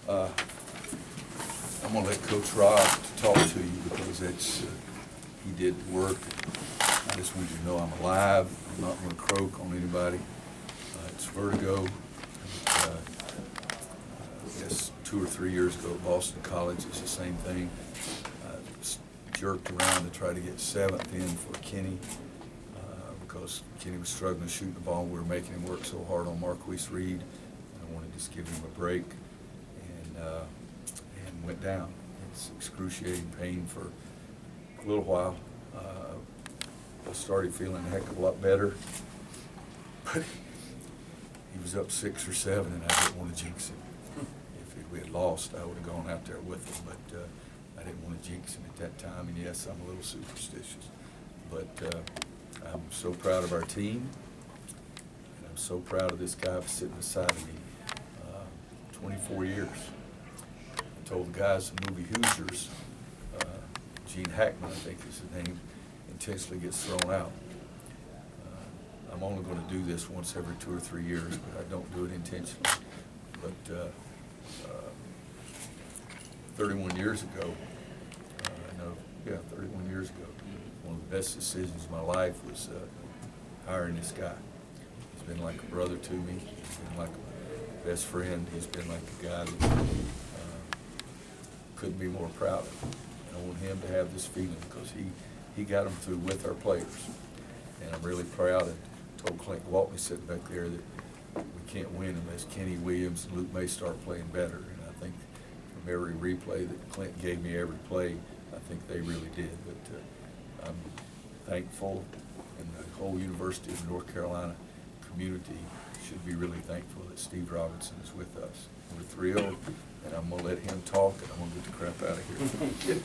I'm going to let Coach Rob talk to you because that's, he did the work. I just want you to know I'm alive. I'm not going to croak on anybody. It's vertigo. I guess 2 or 3 years ago at Boston College, it's the same thing. Jerked around to try to get 7th in for Kenny because Kenny was struggling to shoot the ball. We were making him work so hard on Marquise Reed. I wanted to just give him a break, and went down. It's excruciating pain for a little while. I started feeling a heck of a lot better, but he was up 6 or 7, and I didn't want to jinx him. If we had lost, I would have gone out there with him, but I didn't want to jinx him at that time. And yes, I'm a little superstitious, but I'm so proud of our team, and I'm so proud of this guy sitting beside me. 24 years. I told the guys in the movie Hoosiers, Gene Hackman, I think is his name, intentionally gets thrown out. I'm only going to do this once every 2 or 3 years, but I don't do it intentionally. But 31 years ago, 31 years ago, one of the best decisions of my life was hiring this guy. He's been like a brother to me. He's been like a best friend. He's been like a guy that couldn't be more proud of him. I want him to have this feeling because he got him through with our players. And I'm really proud and told Clint Waltney sitting back there that we can't win unless Kenny Williams and Luke May start playing better. And I think from every replay that Clint gave me every play, I think they really did. But I'm thankful, and the whole University of North Carolina community should be really thankful that Steve Robinson is with us. We're thrilled, and I'm going to let him talk, and I'm going to get the crap out of here.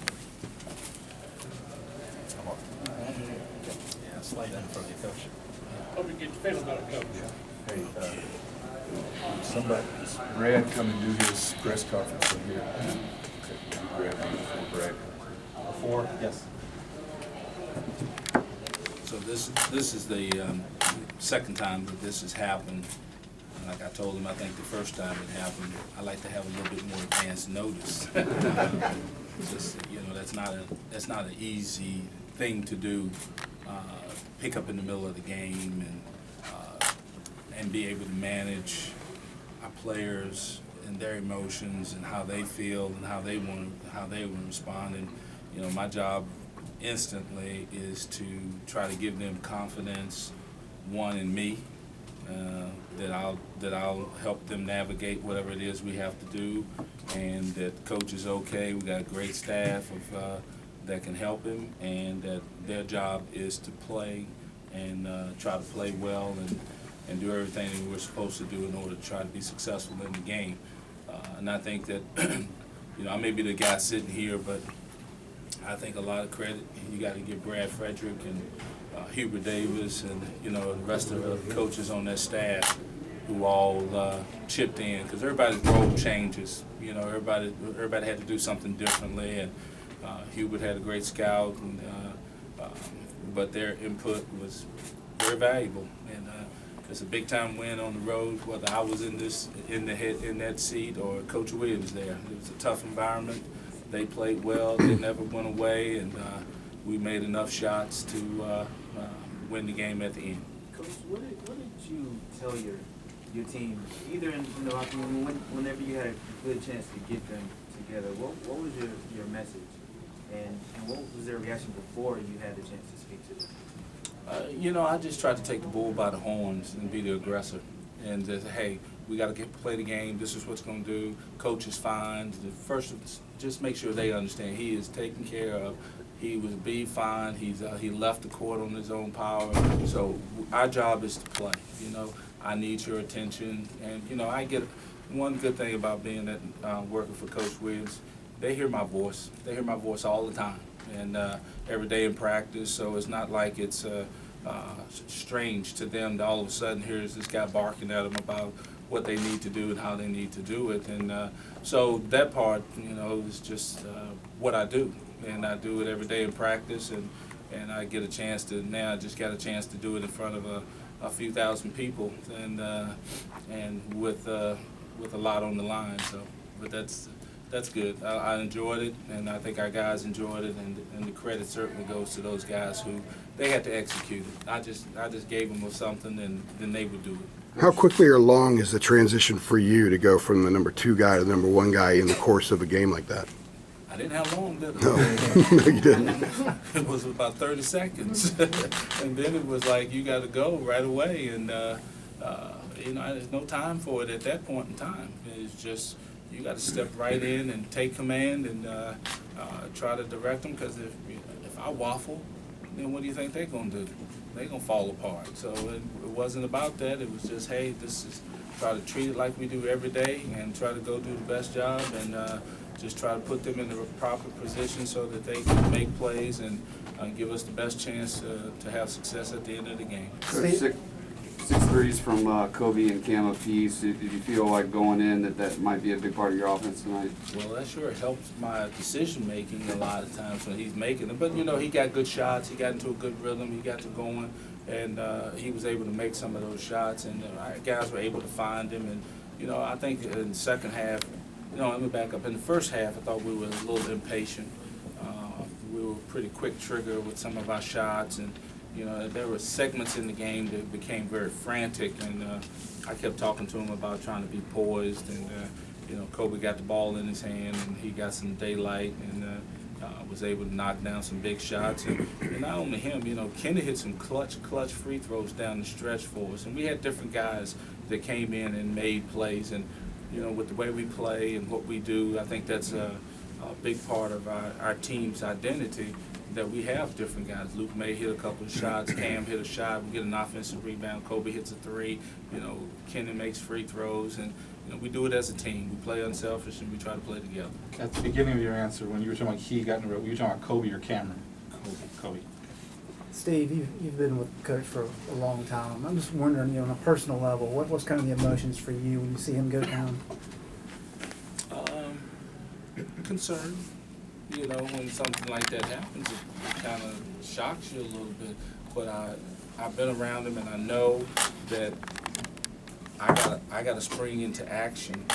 Yeah, slide that in front of you, Coach. Hope you get your feeling better, Coach. Hey, somebody, Brad come and do his press conference in here. Okay, Brad. Before? Yes. So this is the second time that this has happened. And like I told him, I think the first time it happened, I like to have a little bit more advance notice. Just, that's not an easy thing to do. Pick up in the middle of the game and be able to manage our players and their emotions and how they feel and how they want to respond. And my job instantly is to try to give them confidence, one in me, that I'll help them navigate whatever it is we have to do, and that coach is okay. We got a great staff that can help him, and that their job is to play and try to play well and do everything that we're supposed to do in order to try to be successful in the game. And I think that I may be the guy sitting here, but I think a lot of credit you got to give Brad Frederick and Hubert Davis and the rest of the coaches on that staff who all chipped in, because everybody's role changes. Everybody had to do something differently, and Hubert had a great scout, and but their input was very valuable. And it's a big time win on the road, whether I was in that seat or Coach Williams there. It was a tough environment. They played well. They never went away, and we made enough shots to win the game at the end. Coach, what did you tell your team, either in the locker room, whenever you had a good chance to get them together? What was your message, and what was their reaction before you had the chance to speak to them? I just tried to take the bull by the horns and be the aggressor, and just, hey, we got to play the game. This is what's going to do. Coach is fine. First, just make sure they understand he is taken care of. He will be fine. He left the court on his own power. So our job is to play. I need your attention, and I get one good thing about being working for Coach Williams. They hear my voice. They hear my voice all the time, and every day in practice. So it's not like it's strange to them to all of a sudden here's this guy barking at them about what they need to do and how they need to do it. And so that part, is just what I do. And I do it every day in practice, and I get a chance to, now I just got a chance to do it in front of a few thousand people, and with a lot on the line. So but that's good. I enjoyed it, and I think our guys enjoyed it, and the credit certainly goes to those guys who they had to execute it. I just gave them something, and then they would do it. How quickly or long is the transition for you to go from the number 2 guy to the number 1 guy in the course of a game like that? I didn't have long, did I? No, no, you didn't. It was about 30 seconds, and then it was like you got to go right away, and there's no time for it at that point in time. It's just you got to step right in and take command and try to direct them, because if I waffle, then what do you think they're gonna do? They're gonna fall apart. So it wasn't about that. It was just, hey, this is try to treat it like we do every day and try to go do the best job and just try to put them in the proper position so that they can make plays and give us the best chance to have success at the end of the game. Six threes from Kobe and Cam apiece. Did you feel like going in that might be a big part of your offense tonight? Well, that sure helps my decision making a lot of times when he's making them. But he got good shots. He got into a good rhythm. He got to going, and he was able to make some of those shots. And our guys were able to find him. And I think in the second half, let me back up. In the first half, I thought we were a little impatient. We were pretty quick trigger with some of our shots, and there were segments in the game that became very frantic, and I kept talking to him about trying to be poised, and Kobe got the ball in his hand, and he got some daylight, and was able to knock down some big shots, and not only him, Kenny hit some clutch free throws down the stretch for us, and we had different guys that came in and made plays, and with the way we play and what we do, I think that's a big part of our team's identity, that we have different guys. Luke May hit a couple of shots, Cam hit a shot, we get an offensive rebound, Kobe hits a three, Kenny makes free throws, and we do it as a team. We play unselfish and we try to play together. At the beginning of your answer, when you were talking about he got in the road, were you talking about Kobe or Cameron? Kobe. Steve, you've been with Coach for a long time. I'm just wondering, on a personal level, what's kind of the emotions for you when you see him go down? Concern. When something like that happens, it kind of shocks you a little bit. But I've been around him, and I know that I got to spring into action.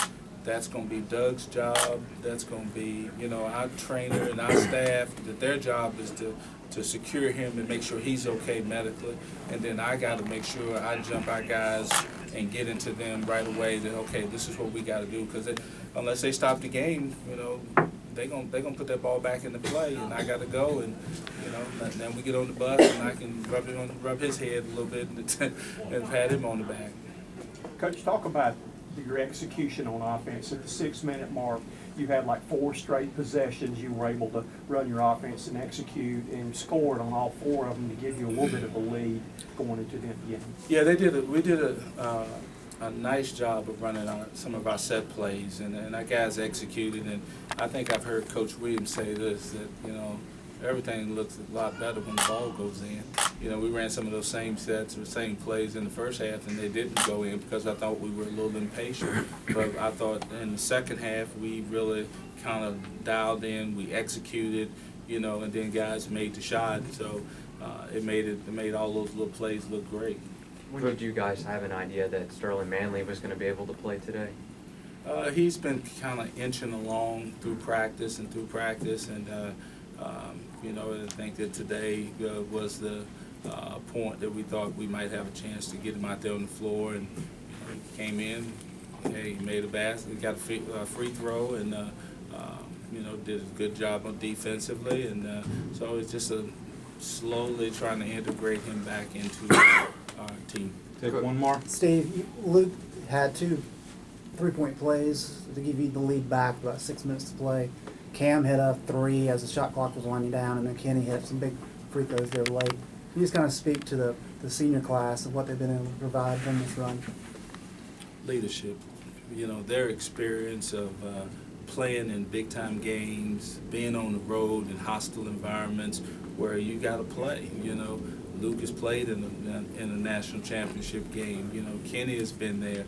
That's going to be Doug's job. That's going to be, our trainer and our staff, that their job is to secure him and make sure he's okay medically. And then I got to make sure I jump our guys and get into them right away that, okay, this is what we got to do. Because unless they stop the game, they're gonna put that ball back into play, and I got to go, and then we get on the bus, and I can rub his head a little bit and pat him on the back. Coach, talk about your execution on offense. At the 6-minute mark, you had like 4 straight possessions. You were able to run your offense and execute and scored on all 4 of them to give you a little bit of a lead going into the game. Yeah, we did a nice job of running some of our set plays, and our guys executed. And I think I've heard Coach Williams say this, that everything looks a lot better when the ball goes in. We ran some of those same sets or same plays in the first half, and they didn't go in because I thought we were a little impatient. But I thought in the second half we really kind of dialed in, we executed, and then guys made the shot. So it made all those little plays look great. When did you guys have an idea that Sterling Manley was going to be able to play today? He's been kind of inching along through practice, and I think that today was the point that we thought we might have a chance to get him out there on the floor, and he came in, he made a basket, he got a free throw, and did a good job on defensively, and so it's just slowly trying to integrate him back into our team. Take one more. Steve, Luke had 2 3-point plays to give you the lead back, about 6 minutes to play. Cam hit a 3 as the shot clock was winding down, and then Kenny hit some big free throws there late. Can you just kind of speak to the senior class and what they've been able to provide from this run? Leadership, their experience of playing in big-time games, being on the road in hostile environments where you got to play. Luke has played in a national championship game. Kenny has been there.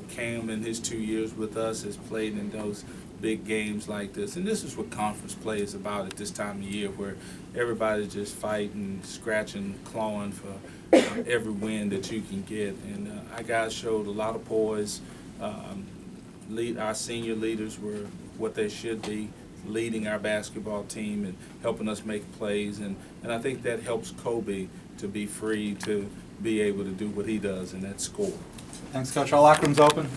Cam in his 2 years with us has played in those big games like this. And this is what conference play is about at this time of year, where everybody's just fighting, scratching, clawing for every win that you can get. And our guys showed a lot of poise. our senior leaders were what they should be, leading our basketball team and helping us make plays. And I think that helps Kobe to be free to be able to do what he does, and that's score. Thanks, Coach. Our locker room's open.